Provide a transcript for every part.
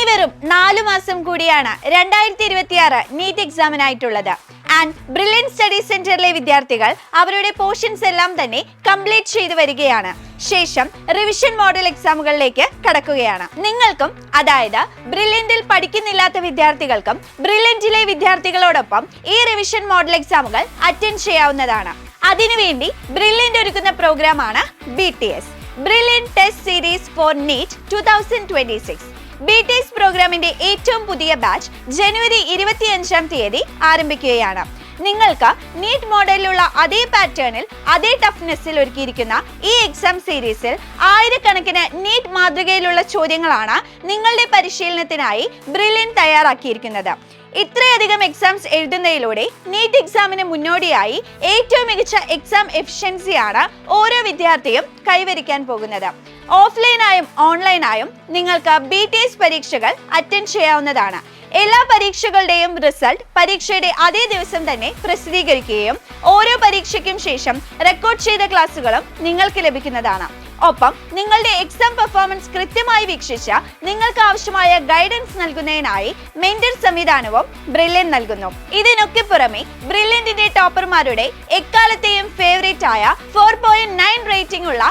വെറും 4 മാസം കൂടിയാണ് 2026 നീറ്റ് എക്സാമിനായിട്ടുള്ളത്. ആൻഡ് ബ്രില്യൻ സ്റ്റഡി സെന്ററിലെ വിദ്യാർത്ഥികൾ അവരുടെ പോർഷൻസ് എല്ലാം തന്നെ കംപ്ലീറ്റ് ചെയ്തു വരികയാണ്. ശേഷം റിവിഷൻ മോഡൽ എക്സാമുകളിലേക്ക് കടക്കുകയാണ്. നിങ്ങൾക്കും, അതായത് ബ്രില്യന്റിൽ പഠിക്കുന്നില്ലാത്ത വിദ്യാർത്ഥികൾക്കും ബ്രില്യന്റിലെ വിദ്യാർത്ഥികളോടൊപ്പം ഈ റിവിഷൻ മോഡൽ എക്സാമുകൾ അറ്റൻഡ് ചെയ്യാവുന്നതാണ്. അതിനുവേണ്ടി ബ്രില്യന്റ് ഒരുക്കുന്ന പ്രോഗ്രാമാണ് BTS, brilliant test series for NEET 2026. BTS പ്രോഗ്രാമിന്റെ ഏറ്റവും പുതിയ ബാച്ച് ജനുവരി 25-ാം തീയതി ആരംഭിക്കുകയാണ്. നിങ്ങൾക്ക് നീറ്റ് മോഡലിലുള്ള അതേ പാറ്റേണിൽ, അതേ ടഫ്നെസ്സിൽ ഒരുക്കിയിരിക്കുന്ന ഈ എക്സാം സീരീസിൽ ആയിരക്കണക്കിന് നീറ്റ് മാതൃകയിലുള്ള ചോദ്യങ്ങളാണ് നിങ്ങളുടെ പരിശീലനത്തിനായി ബ്രില്യന്റ് തയ്യാറാക്കിയിരിക്കുന്നത്. ഇത്രയധികം എക്സാംസ് എഴുതുന്നതിലൂടെ നീറ്റ് എക്സാമിന് മുന്നോടിയായി ഏറ്റവും മികച്ച എക്സാം എഫിഷ്യൻസിയാണ് ഓരോ വിദ്യാർത്ഥിയും കൈവരിക്കാൻ പോകുന്നത്. ഓഫ്ലൈനായും ഓൺലൈനായും നിങ്ങൾക്ക് BTS പരീക്ഷകൾ അറ്റൻഡ് ചെയ്യാവുന്നതാണ്. എല്ലാ പരീക്ഷകളുടെയും റിസൾട്ട് പരീക്ഷയുടെ അതേ ദിവസം തന്നെ പ്രസിദ്ധീകരിക്കുകയും ഓരോ പരീക്ഷയ്ക്കും ശേഷം റെക്കോർഡ് ചെയ്ത ക്ലാസ്സുകളും നിങ്ങൾക്ക് ലഭിക്കുന്നതാണ്. ഒപ്പം നിങ്ങളുടെ എക്സാം പെർഫോമൻസ് കൃത്യമായി വീക്ഷിച്ച നിങ്ങൾക്ക് ആവശ്യമായ ഗൈഡൻസ് നൽകുന്നതിനായി മെന്റർ സംവിധാനവും ബ്രില്യന്റ് നൽകുന്നു. ഇതിനൊക്കെ പുറമെ ബ്രില്യന്റിന്റെ ടോപ്പർമാരുടെ എക്കാലത്തെയും ഫേവറേറ്റ് ആയ 4.9 റേറ്റിംഗ് ഉള്ള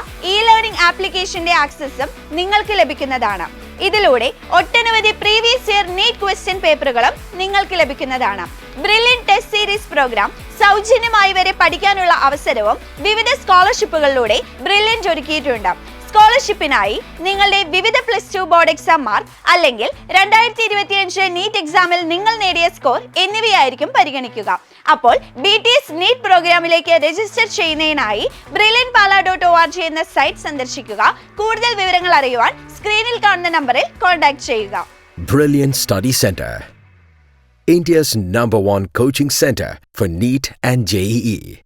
ലേണിംഗ് ആപ്ലിക്കേഷന്റെ ആക്സസും നിങ്ങൾക്ക് ലഭിക്കുന്നതാണ്. ഇതിലൂടെ ഒട്ടനവധി പ്രീവിയസ് ഇയർ നീറ്റ് ക്വസ്റ്റ്യൻ പേപ്പറുകളും നിങ്ങൾക്ക് ലഭിക്കുന്നതാണ്. ബ്രില്യന്റ് ടെസ്റ്റ് സീരീസ് പ്രോഗ്രാം സൗജന്യമായി വരെ പഠിക്കാനുള്ള അവസരവും വിവിധ സ്കോളർഷിപ്പുകളിലൂടെ ബ്രില്യന്റ് ഒരുക്കിയിട്ടുണ്ട്. സ്കോളർഷിപ്പിനായി നിങ്ങളുടെ വിവിധ +2 ബോർഡ് എക്സാം മാർക്ക് അല്ലെങ്കിൽ 2025 നീറ്റ് എക്സാമിൽ നിങ്ങൾ നേടിയ സ്കോർ എന്നിവയായിരിക്കും പരിഗണിക്കുക. അപ്പോൾ BTS നീറ്റ് പ്രോഗ്രാമിലേക്ക് രജിസ്റ്റർ ചെയ്യുന്നതിനായി brilliantpala.org എന്ന സൈറ്റ് സന്ദർശിക്കുക. കൂടുതൽ വിവരങ്ങൾ അറിയുവാൻ സ്ക്രീനിൽ കാണുന്ന നമ്പറിൽ കോൺടാക്ട് ചെയ്യുക. Brilliant Study Center, India's #1 coaching center for NEET and JEE.